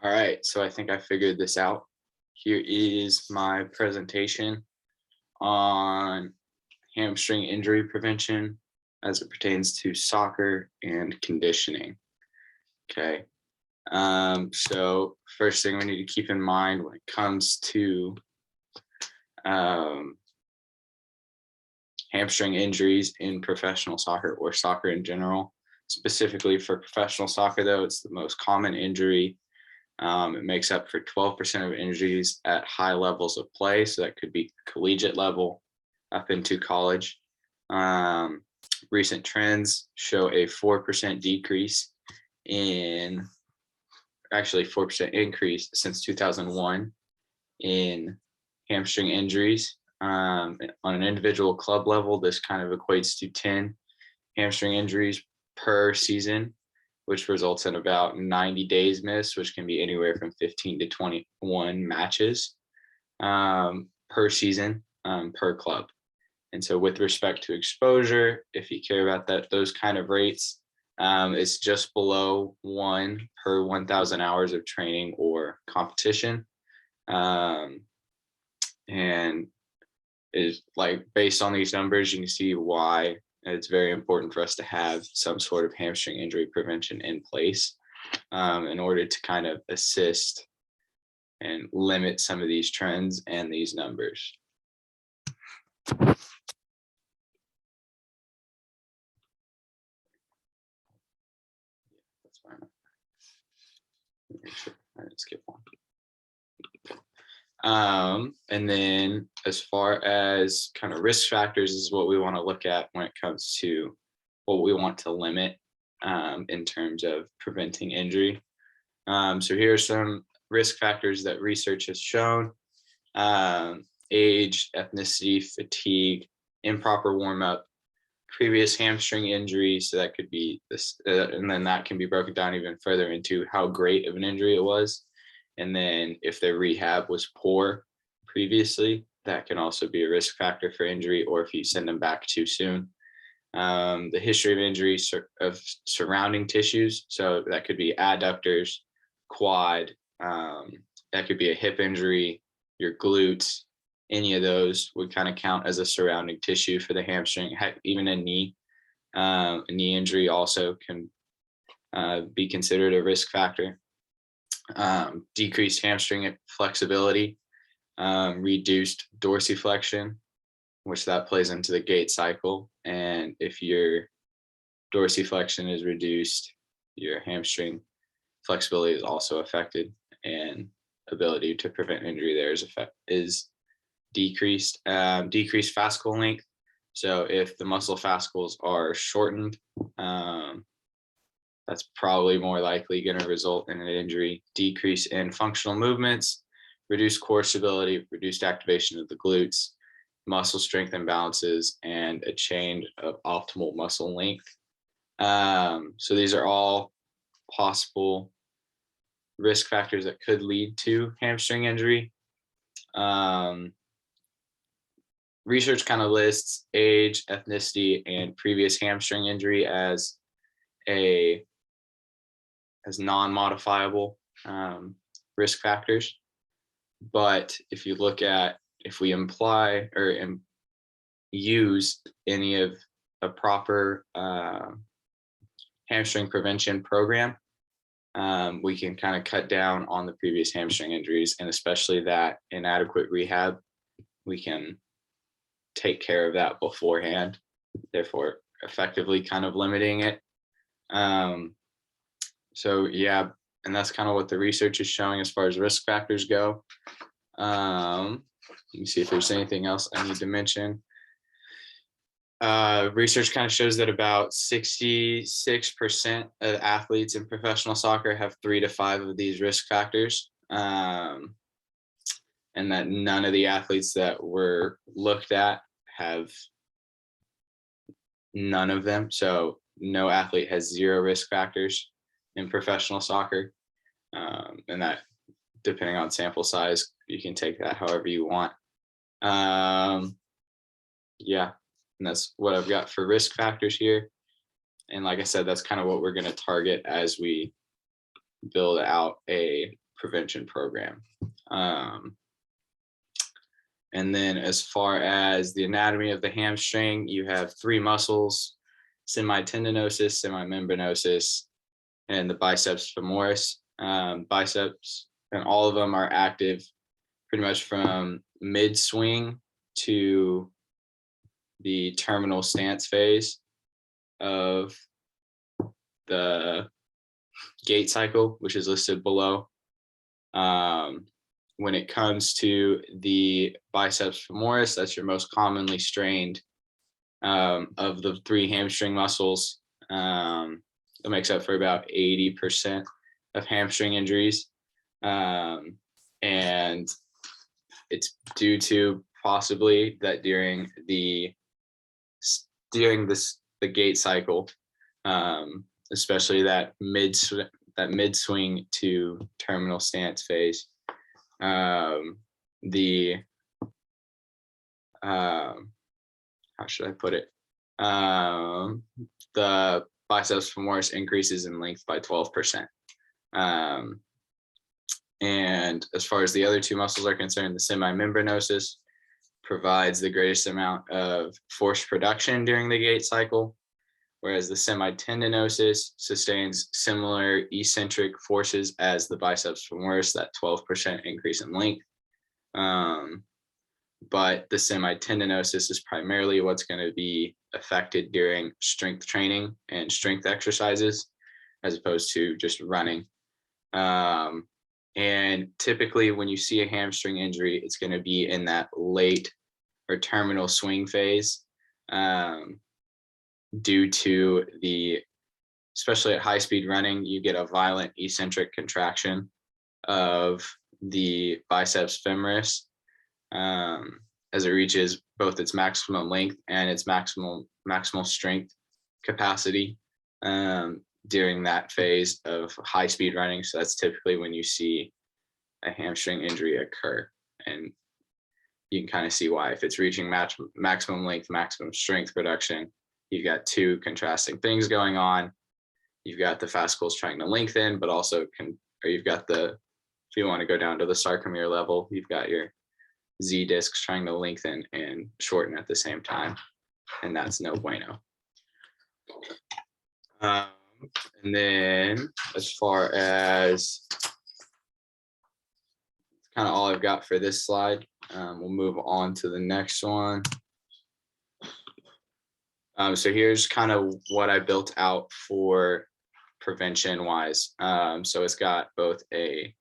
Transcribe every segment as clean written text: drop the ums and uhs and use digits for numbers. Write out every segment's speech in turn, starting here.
All right, so I think I figured this out. Here is my presentation on hamstring injury prevention as it pertains to soccer and conditioning. Okay, so first thing we need to keep in mind when it comes to hamstring injuries in professional soccer or soccer in general, specifically for professional soccer though, it's the most common injury. It makes up for 12% of injuries at high levels of play. So that could be collegiate level up into college. Recent trends show a 4% decrease in, actually 4% increase since 2001 in hamstring injuries. On an individual club level, this kind of equates to 10 hamstring injuries per season, which results in about 90 days missed, which can be anywhere from 15 to 21 matches per season per club. And so with respect to exposure, if you care about that, those kind of rates, it's just below 1 per 1,000 hours of training or competition. And is like based on these numbers, you can see why it's very important for us to have some sort of hamstring injury prevention in place in order to kind of assist and limit some of these trends and these numbers. That's fine. Make sure I didn't skip one. And then as far as kind of risk factors is what we want to look at when it comes to what we want to limit in terms of preventing injury. So here are some risk factors that research has shown: age, ethnicity, fatigue, improper warm-up, previous hamstring injury. So that could be this, and then that can be broken down even further into how great of an injury it was. And then if their rehab was poor previously, that can also be a risk factor for injury, or if you send them back too soon. The history of injury of surrounding tissues. So that could be adductors, quad, that could be a hip injury, your glutes, any of those would kind of count as a surrounding tissue for the hamstring. Even a knee injury also can be considered a risk factor. Decreased hamstring flexibility, reduced dorsiflexion, which that plays into the gait cycle. And if your dorsiflexion is reduced, your hamstring flexibility is also affected, and ability to prevent injury there is decreased. Decreased fascicle length. So if the muscle fascicles are shortened, that's probably more likely going to result in an injury. Decrease in functional movements, reduced core stability, reduced activation of the glutes, muscle strength imbalances, and a change of optimal muscle length. So these are all possible risk factors that could lead to hamstring injury. Research kind of lists age, ethnicity, and previous hamstring injury as non-modifiable risk factors. But if you look at, if we imply or use any of a proper hamstring prevention program, we can kind of cut down on the previous hamstring injuries, and especially that inadequate rehab, we can take care of that beforehand, therefore effectively kind of limiting it. So yeah, and that's kind of what the research is showing as far as risk factors go. Let me see if there's anything else I need to mention. Research kind of shows that about 66% of athletes in professional soccer have 3 to 5 of these risk factors. And that none of the athletes that were looked at have none of them. So no athlete has 0 risk factors in professional soccer. And that, depending on sample size, you can take that however you want. Yeah, and that's what I've got for risk factors here. And like I said, that's kind of what we're going to target as we build out a prevention program. And then as far as the anatomy of the hamstring, you have three muscles: semitendinosus, semimembranosus, and the biceps femoris. Biceps, and all of them are active pretty much from mid swing to the terminal stance phase of the gait cycle, which is listed below. When it comes to the biceps femoris, that's your most commonly strained of the three hamstring muscles. It makes up for about 80% of hamstring injuries. And it's due to possibly that during the gait cycle, especially that mid swing to terminal stance phase, how should I put it? The biceps femoris increases in length by 12%. And as far as the other two muscles are concerned, the semimembranosus provides the greatest amount of force production during the gait cycle, whereas the semitendinosus sustains similar eccentric forces as the biceps femoris, that 12% increase in length. But the semitendinosus is primarily what's going to be affected during strength training and strength exercises, as opposed to just running. And typically when you see a hamstring injury, it's going to be in that late or terminal swing phase, due to especially at high speed running, you get a violent eccentric contraction of the biceps femoris as it reaches both its maximum length and its maximal strength capacity during that phase of high speed running. So that's typically when you see a hamstring injury occur, and you can kind of see why. If it's reaching maximum length, maximum strength production, you've got two contrasting things going on. You've got the fascicles trying to lengthen, but also you've got if you want to go down to the sarcomere level, you've got your Z discs trying to lengthen and shorten at the same time, and that's no bueno. And then as far as kind of all I've got for this slide, we'll move on to the next one. So here's kind of what I built out for prevention wise. So it's got both a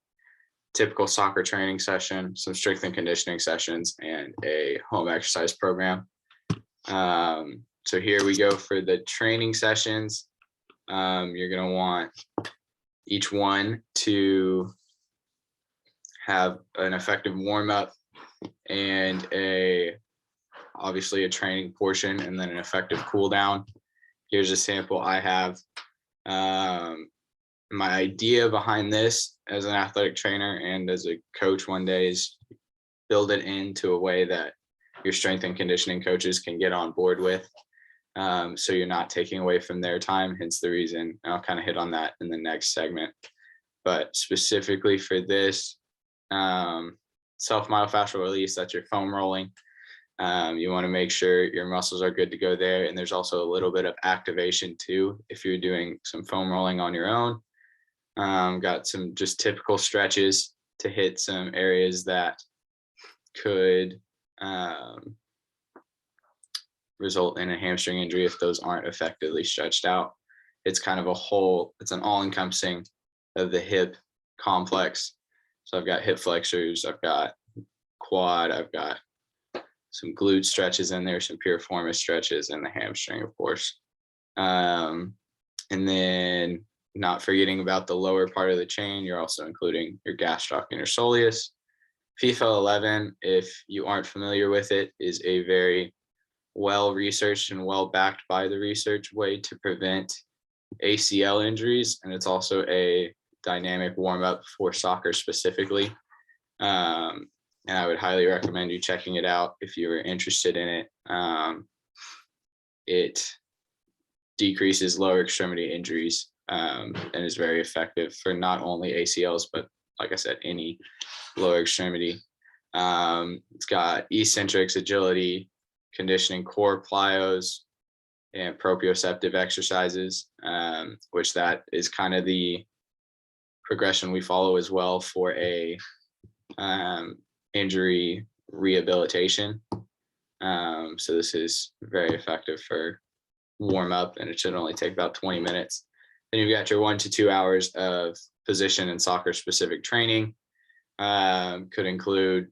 typical soccer training session, some strength and conditioning sessions, and a home exercise program. So here we go for the training sessions. You're going to want each one to have an effective warm up and obviously a training portion, and then an effective cool down. Here's a sample I have. My idea behind this as an athletic trainer and as a coach one day is build it into a way that your strength and conditioning coaches can get on board with. So you're not taking away from their time, hence the reason. I'll kind of hit on that in the next segment. But specifically for this, self-myofascial release, that's your foam rolling. You want to make sure your muscles are good to go there. And there's also a little bit of activation too, if you're doing some foam rolling on your own. Got some just typical stretches to hit some areas that could result in a hamstring injury if those aren't effectively stretched out. It's kind of it's an all-encompassing of the hip complex. So I've got hip flexors, I've got quad, I've got some glute stretches in there, some piriformis stretches, and the hamstring, of course. And then not forgetting about the lower part of the chain, you're also including your gastroc and your soleus. FIFA 11, if you aren't familiar with it, is a very well-researched and well-backed by the research way to prevent ACL injuries. And it's also a dynamic warm-up for soccer specifically. And I would highly recommend you checking it out if you are interested in it. It decreases lower extremity injuries and is very effective for not only ACLs, but like I said, any lower extremity. It's got eccentrics, agility, conditioning, core plyos, and proprioceptive exercises, which that is kind of the progression we follow as well for a injury rehabilitation. So this is very effective for warm up, and it should only take about 20 minutes. Then you've got your 1 to 2 hours of position and soccer specific training. Could include,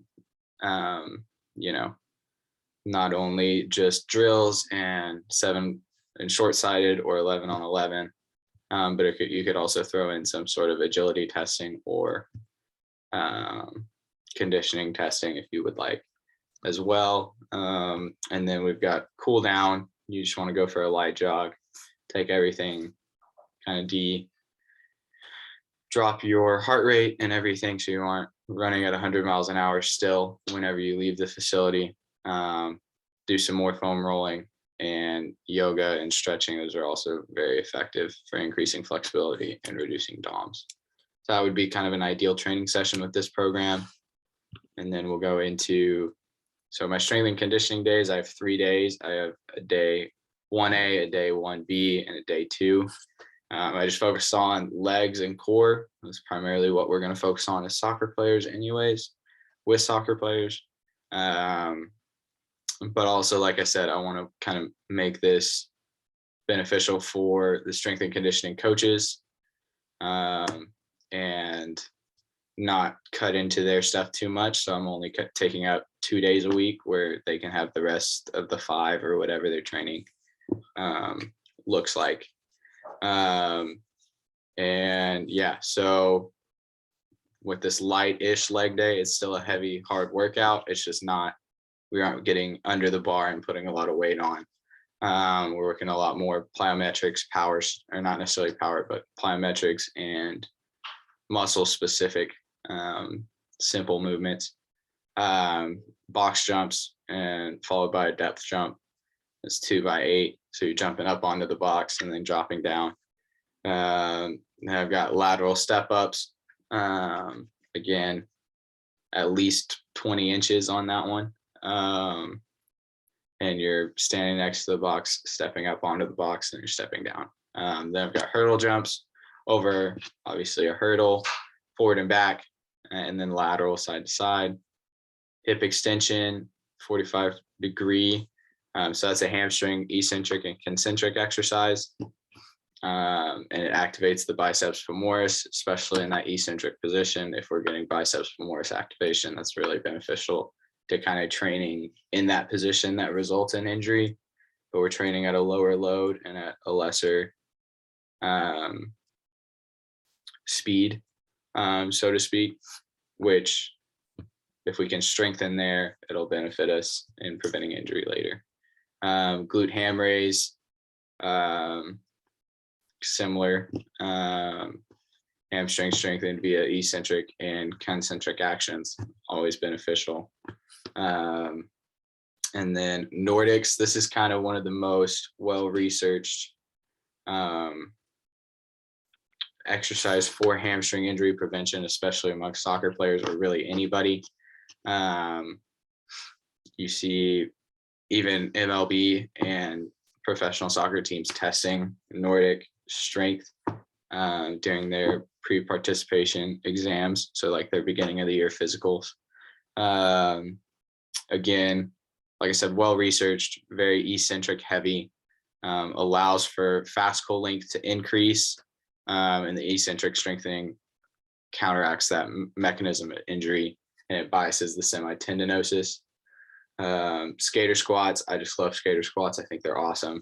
not only just drills and 7 and short-sided or 11 on 11, but you could also throw in some sort of agility testing or conditioning testing if you would like as well. And then we've got cool down. You just want to go for a light jog, take everything kind of drop your heart rate and everything so you aren't running at 100 miles an hour still whenever you leave the facility. Do some more foam rolling, and yoga and stretching. Those are also very effective for increasing flexibility and reducing DOMs. So that would be kind of an ideal training session with this program. And then we'll go into, so my strength and conditioning days, I have 3 days. I have a day 1A, a day 1B, and a day 2. I just focus on legs and core. That's primarily what we're going to focus on as soccer players anyways, with soccer players. But also, like I said, I want to kind of make this beneficial for the strength and conditioning coaches, and not cut into their stuff too much. So I'm only taking up 2 days a week where they can have the rest of the 5 or whatever their training looks like. And yeah, so with this light-ish leg day, it's still a heavy, hard workout. It's just not, we aren't getting under the bar and putting a lot of weight on. We're working a lot more plyometrics, powers, or not necessarily power, but plyometrics and muscle specific, simple movements, box jumps, and followed by a depth jump. It's 2 by 8. So you're jumping up onto the box and then dropping down. And I've got lateral step ups. Again, at least 20 inches on that one. And you're standing next to the box, stepping up onto the box, and you're stepping down. Then I've got hurdle jumps over, obviously, a hurdle, forward and back, and then lateral side to side. Hip extension, 45-degree. So that's a hamstring eccentric and concentric exercise. And it activates the biceps femoris, especially in that eccentric position. If we're getting biceps femoris activation, that's really beneficial to kind of training in that position that results in injury. But we're training at a lower load and at a lesser speed, so to speak, which if we can strengthen there, it'll benefit us in preventing injury later. Glute ham raise, similar, hamstring strengthened via eccentric and concentric actions, always beneficial. And then Nordics, this is kind of one of the most well-researched exercise for hamstring injury prevention, especially among soccer players or really anybody. You see even MLB and professional soccer teams testing Nordic strength during their pre-participation exams. So like their beginning of the year physicals. Again, like I said, well-researched, very eccentric heavy, allows for fast core length to increase, and the eccentric strengthening counteracts that mechanism of injury, and it biases the semitendinosus. Skater squats, I just love skater squats. I think they're awesome.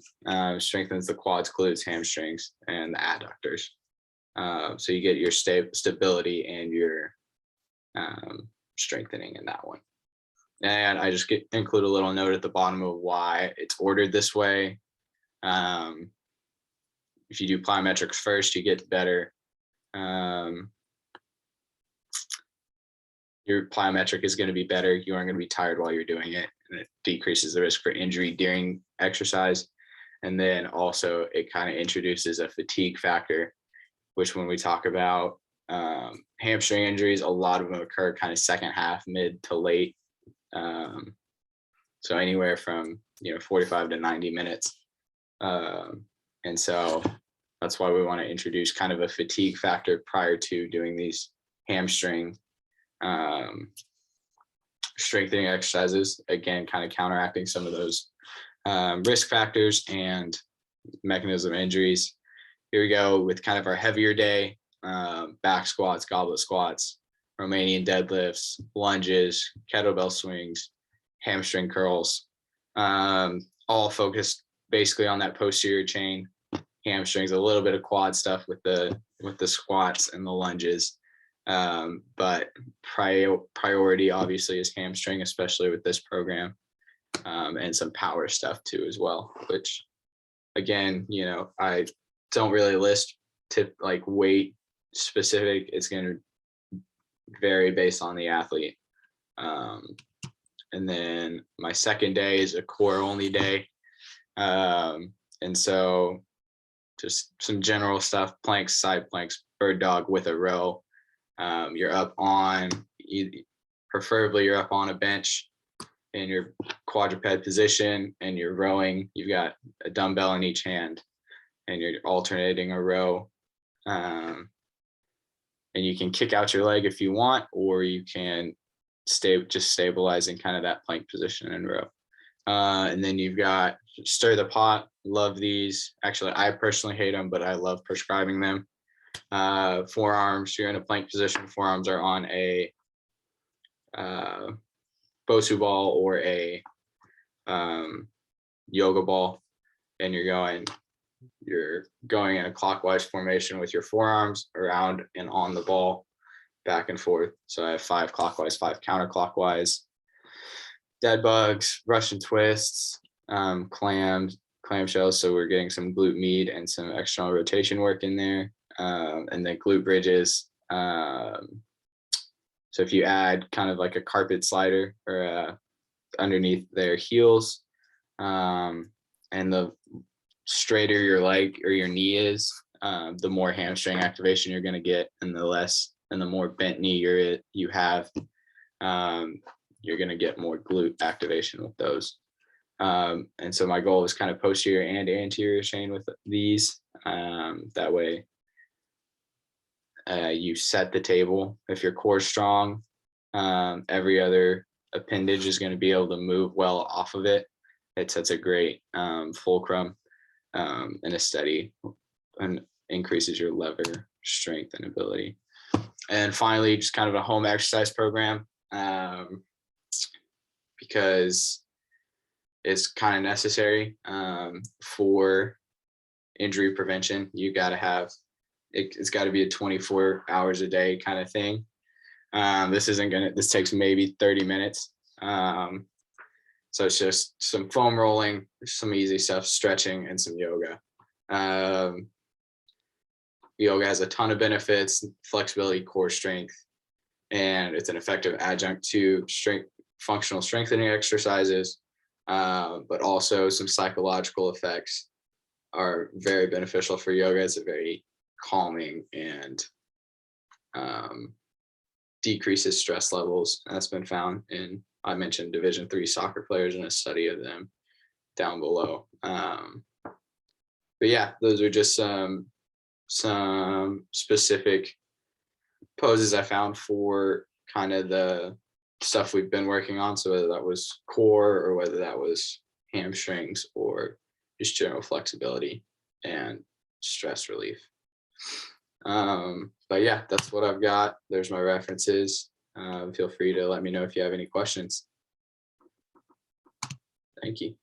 Strengthens the quads, glutes, hamstrings, and the adductors. So you get your stability and your strengthening in that one. And I just include a little note at the bottom of why it's ordered this way. If you do plyometrics first, you get better. Your plyometric is going to be better. You aren't going to be tired while you're doing it, and it decreases the risk for injury during exercise. And then also it kind of introduces a fatigue factor, which when we talk about Hamstring injuries, a lot of them occur kind of second half, mid to late. So anywhere from 45 to 90 minutes. And so that's why we want to introduce kind of a fatigue factor prior to doing these hamstring strengthening exercises, again, kind of counteracting some of those risk factors and mechanism injuries. Here we go with kind of our heavier day, back squats, goblet squats, Romanian deadlifts, lunges, kettlebell swings, hamstring curls, all focused basically on that posterior chain. Hamstrings, a little bit of quad stuff with the squats and the lunges. But priority obviously is hamstring, especially with this program, and some power stuff too as well, which again, I don't really list like weight specific. It's going to vary based on the athlete. And then my second day is a core only day. And so just some general stuff, planks, side planks, bird dog with a row. You're up on, preferably you're up on a bench in your quadruped position and you're rowing. You've got a dumbbell in each hand and you're alternating a row. And you can kick out your leg if you want, or you can just stabilizing kind of that plank position and row. And then you've got stir the pot. Love these. Actually, I personally hate them, but I love prescribing them. Forearms, you're in a plank position. Forearms are on a Bosu ball or a yoga ball, and you're going in a clockwise formation with your forearms around and on the ball, back and forth. So I have 5 clockwise, 5 counterclockwise. Dead bugs, Russian twists, clamshells. So we're getting some glute med and some external rotation work in there. And then glute bridges. So if you add kind of like a carpet slider or underneath their heels, and the straighter your leg or your knee is, the more hamstring activation you're going to get, and the more bent knee you have, you're going to get more glute activation with those. And so my goal is kind of posterior and anterior chain with these. That way you set the table. If your core is strong, every other appendage is going to be able to move well off of it. It sets a great fulcrum and a steady, and increases your lever strength and ability. And finally, just kind of a home exercise program, because it's kind of necessary for injury prevention. You got to have it's got to be a 24 hours a day kind of thing. This takes maybe 30 minutes. So it's just some foam rolling, some easy stuff, stretching, and some yoga. Yoga has a ton of benefits: flexibility, core strength, and it's an effective adjunct to functional strengthening exercises. But also some psychological effects are very beneficial for yoga. It's a very calming and decreases stress levels. That's been found in, I mentioned Division III soccer players in a study of them down below. But yeah, those are just some specific poses I found for kind of the stuff we've been working on. So whether that was core or whether that was hamstrings or just general flexibility and stress relief. But yeah, that's what I've got. There's my references. Feel free to let me know if you have any questions. Thank you.